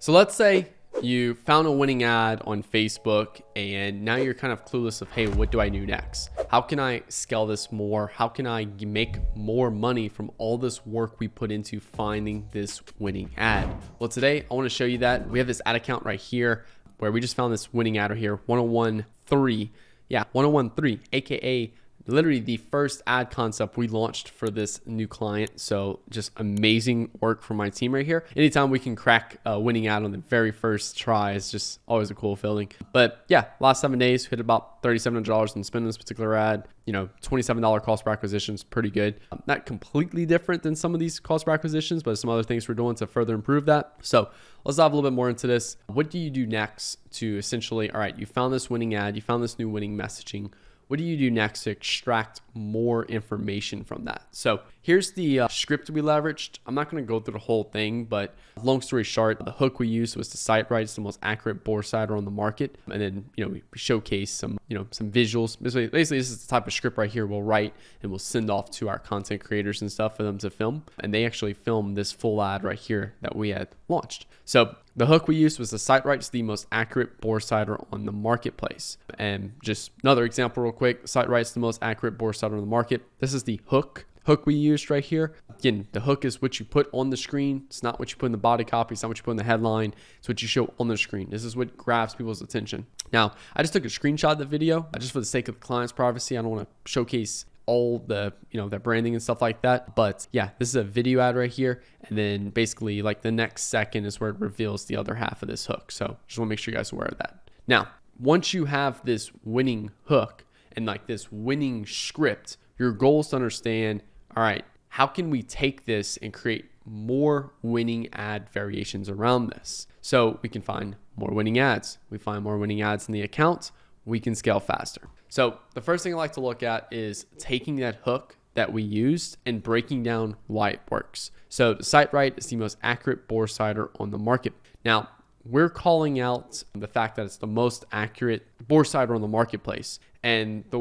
So let's say you found a winning ad on Facebook and now you're kind of clueless of, hey, what do I do next? How can I scale this more? How can I make more money from all this work we put into finding this winning ad? Well, today I want to show you that. We have this ad account right here where we just found this winning ad right here, 1013. Yeah, 1013, aka literally the first ad concept we launched for this new client. So just amazing work from my team right here. Anytime we can crack a winning ad on the very first try is just always a cool feeling. But yeah, last 7 days, we hit about $3,700 in spend on this particular ad. You know, $27 cost per acquisition is pretty good. Not completely different than some of these cost per acquisitions, but some other things we're doing to further improve that. So let's dive a little bit more into this. What do you do next to essentially, all right, you found this winning ad, you found this new winning messaging. What do you do next to extract more information from that? So here's the script we leveraged. I'm not going to go through the whole thing, but long story short, the hook we used was to cite right. It's the most accurate bore cider on the market. And then, we showcase some visuals. Basically, this is the type of script right here we'll write and we'll send off to our content creators and stuff for them to film. And they actually filmed this full ad right here that we had launched. So the hook we used was the cite right. It's the most accurate bore cider on the marketplace. And just another example real quick, cite right's the most accurate bore cider on the market. This is the hook we used right here. Again, the hook is what you put on the screen. It's not what you put in the body copy. It's not what you put in the headline. It's what you show on the screen. This is what grabs people's attention. Now, I just took a screenshot of the video just for the sake of the client's privacy. I don't want to showcase all the, their branding and stuff like that. But yeah, this is a video ad right here. And then basically like the next second is where it reveals the other half of this hook. So just want to make sure you guys are aware of that. Now, once you have this winning hook and like this winning script, your goal is to understand, all right, how can we take this and create more winning ad variations around this? So we can find more winning ads. We find more winning ads in the account. We can scale faster. So the first thing I like to look at is taking that hook that we used and breaking down why it works. So the cite right is the most accurate bore cider on the market. Now, we're calling out the fact that it's the most accurate bore cider on the marketplace. And the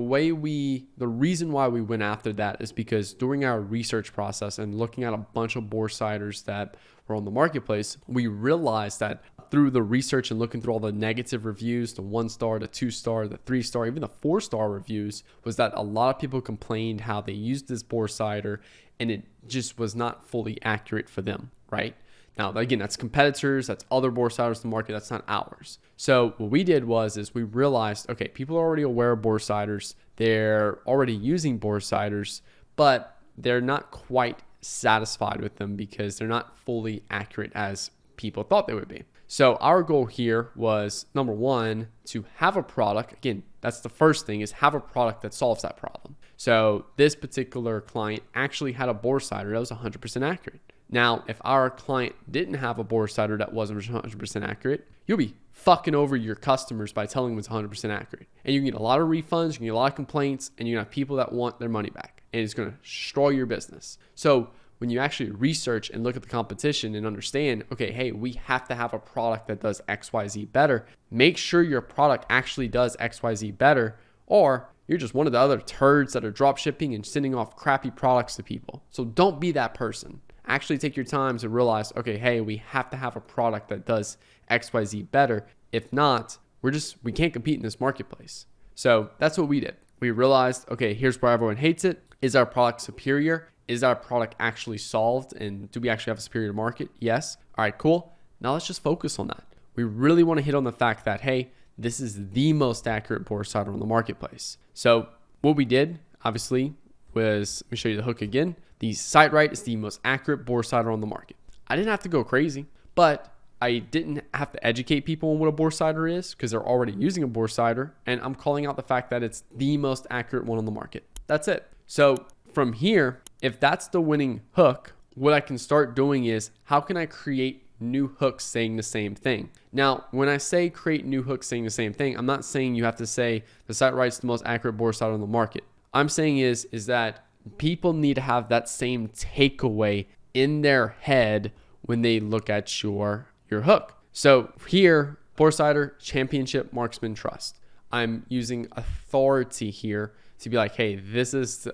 reason why we went after that is because during our research process and looking at a bunch of bore ciders that were on the marketplace, we realized that through the research and looking through all the negative reviews, the 1-star, the 2-star, the 3-star, even the 4-star reviews, was that a lot of people complained how they used this bore cider and it just was not fully accurate for them, right? Now, again, that's competitors, that's other bore ciders in the market, that's not ours. So what we did is we realized, okay, people are already aware of bore ciders, they're already using bore ciders, but they're not quite satisfied with them because they're not fully accurate as people thought they would be. So our goal here was, number one, to have a product. Again, that's the first thing, is have a product that solves that problem. So this particular client actually had a bore cider that was 100% accurate. Now, if our client didn't have a bore cider that wasn't 100% accurate, you'll be fucking over your customers by telling them it's 100% accurate. And you can get a lot of refunds, you can get a lot of complaints, and you're going to have people that want their money back. And it's going to destroy your business. So when you actually research and look at the competition and understand, okay, hey, we have to have a product that does XYZ better, make sure your product actually does XYZ better, or you're just one of the other turds that are drop shipping and sending off crappy products to people. So don't be that person. Actually take your time to realize, okay, hey, we have to have a product that does XYZ better. If not, we can't compete in this marketplace. So that's what we did. We realized, okay, here's where everyone hates it. Is our product superior? Is our product actually solved? And do we actually have a superior market? Yes. All right, cool. Now let's just focus on that. We really want to hit on the fact that, hey, this is the most accurate bore cider on the marketplace. So what we did, obviously, was, let me show you the hook again. The cite right is the most accurate bore cider on the market. I didn't have to go crazy, but I didn't have to educate people on what a bore cider is because they're already using a bore cider. And I'm calling out the fact that it's the most accurate one on the market. That's it. So from here, if that's the winning hook, what I can start doing is, how can I create new hooks saying the same thing? Now, when I say create new hooks saying the same thing, I'm not saying you have to say the cite right's the most accurate bore cider on the market. I'm saying is that people need to have that same takeaway in their head when they look at your hook. So here, bore cider, championship marksman trust. I'm using authority here to be like, hey, this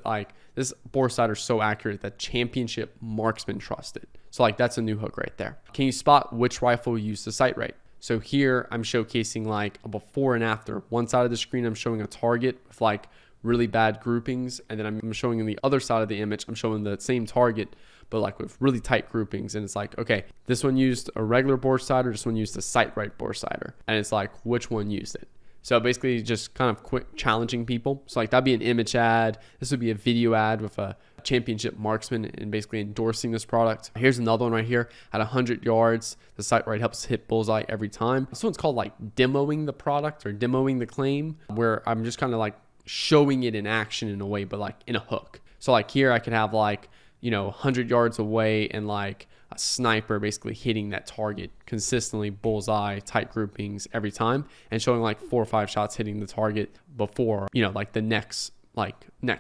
bore cider is so accurate that championship marksman trusted. So like that's a new hook right there. Can you spot which rifle you used to sight right? So here I'm showcasing like a before and after. One side of the screen, I'm showing a target with like really bad groupings. And then I'm showing on the other side of the image, I'm showing the same target, but like with really tight groupings. And it's like, okay, this one used a regular bore sighter, this one used a sight right bore sighter. And it's like, which one used it? So basically just kind of quick challenging people. So like that'd be an image ad. This would be a video ad with a championship marksman and basically endorsing this product. Here's another one right here at 100 yards. The sight right helps hit bullseye every time. This one's called like demoing the product or demoing the claim, where I'm just kind of like showing it in action in a way, but like in a hook. So like here I could have like, 100 yards away and like a sniper basically hitting that target consistently, bullseye, tight groupings every time, and showing like 4 or 5 shots hitting the target before, like the next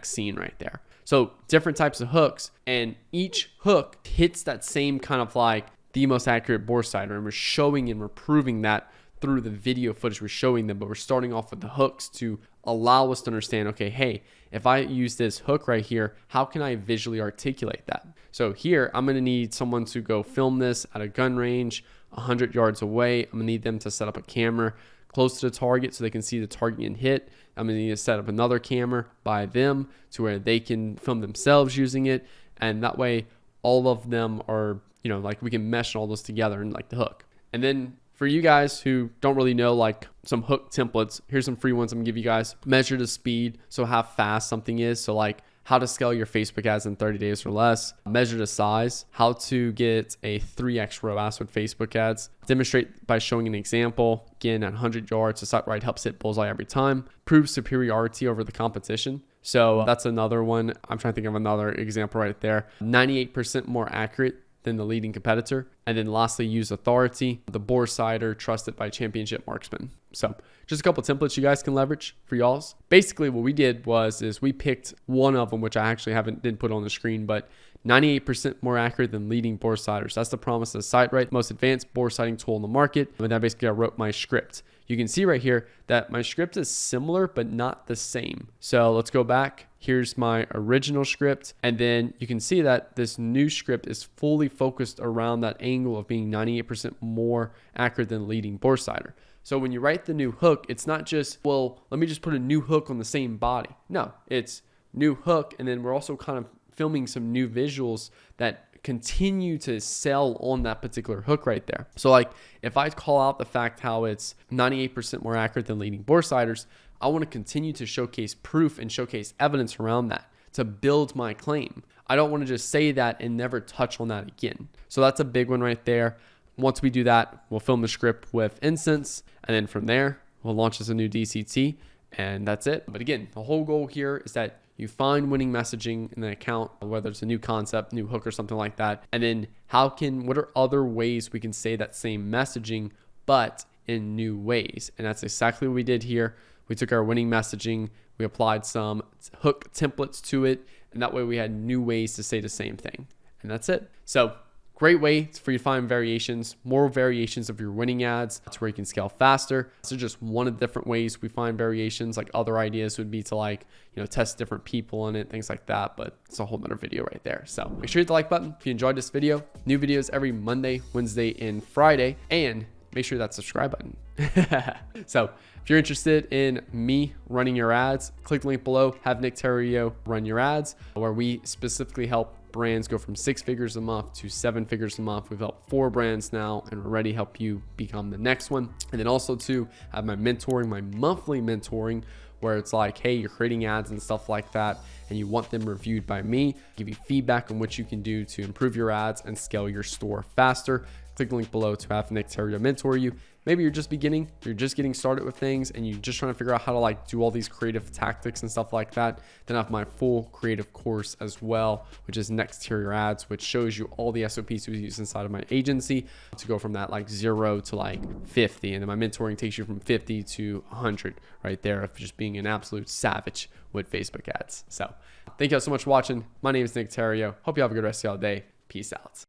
scene right there. So different types of hooks, and each hook hits that same kind of like the most accurate bore sighter, and we're showing and we're proving that through the video footage we're showing them. But we're starting off with the hooks to allow us to understand, okay, hey, if I use this hook right here, how can I visually articulate that? So here I'm going to need someone to go film this at a gun range 100 yards away. I'm going to need them to set up a camera close to the target so they can see the target getting hit. I'm going to need to set up another camera by them to where they can film themselves using it. And that way all of them are, like we can mesh all those together in like the hook. And then for you guys who don't really know like some hook templates, here's some free ones I'm gonna give you guys. Measure the speed, so how fast something is. So like how to scale your Facebook ads in 30 days or less. Measure the size, how to get a 3x ROAS with Facebook ads. Demonstrate by showing an example. Again, at 100 yards, the sight right helps hit bullseye every time. Prove superiority over the competition. So that's another one. I'm trying to think of another example right there. 98% more accurate than the leading competitor. And then lastly, use authority, the bore sighter trusted by championship marksmen. So just a couple of templates you guys can leverage for y'all's. Basically what we did is we picked one of them, which I actually didn't put on the screen, but 98% more accurate than leading bore sighters. That's the promise of sight right, most advanced bore sighting tool in the market. And then basically I wrote my script. You can see right here that my script is similar, but not the same. So let's go back. Here's my original script. And then you can see that this new script is fully focused around that angle of being 98% more accurate than leading bore sighter. So when you write the new hook, it's not just, well, let me just put a new hook on the same body. No, it's new hook. And then we're also kind of filming some new visuals that continue to sell on that particular hook right there. So like if I call out the fact how it's 98% more accurate than leading bore sighters, I want to continue to showcase proof and showcase evidence around that to build my claim. I don't want to just say that and never touch on that again. So that's a big one right there. Once we do that, we'll film the script with Instance, and then from there, we'll launch as a new DCT, and that's it. But again, the whole goal here is that you find winning messaging in the account, whether it's a new concept, new hook, or something like that. And then what are other ways we can say that same messaging, but in new ways? And that's exactly what we did here. We took our winning messaging, we applied some hook templates to it, and that way we had new ways to say the same thing. And that's it. So great way for you to find variations, more variations of your winning ads. That's where you can scale faster. So just one of the different ways we find variations. Like other ideas would be to test different people on it, things like that. But it's a whole nother video right there. So make sure you hit the like button if you enjoyed this video. New videos every Monday, Wednesday, and Friday. And make sure that subscribe button. So if you're interested in me running your ads, click the link below, have Nick Theriot run your ads, where we specifically help brands go from 6 figures a month to 7 figures a month. We've helped 4 brands now, and we're ready to help you become the next one. And then also to have my mentoring, my monthly mentoring, where it's like, hey, you're creating ads and stuff like that, and you want them reviewed by me, give you feedback on what you can do to improve your ads and scale your store faster. Click the link below to have Nick Theriot mentor you. Maybe you're just beginning, you're just getting started with things, and you're just trying to figure out how to do all these creative tactics and stuff like that. Then I have my full creative course as well, which is Next Tier Ads, which shows you all the SOPs we use inside of my agency to go from that 0 to 50. And then my mentoring takes you from 50 to 100 right there of just being an absolute savage with Facebook ads. So thank you all so much for watching. My name is Nick Theriot. Hope you have a good rest of y'all day. Peace out.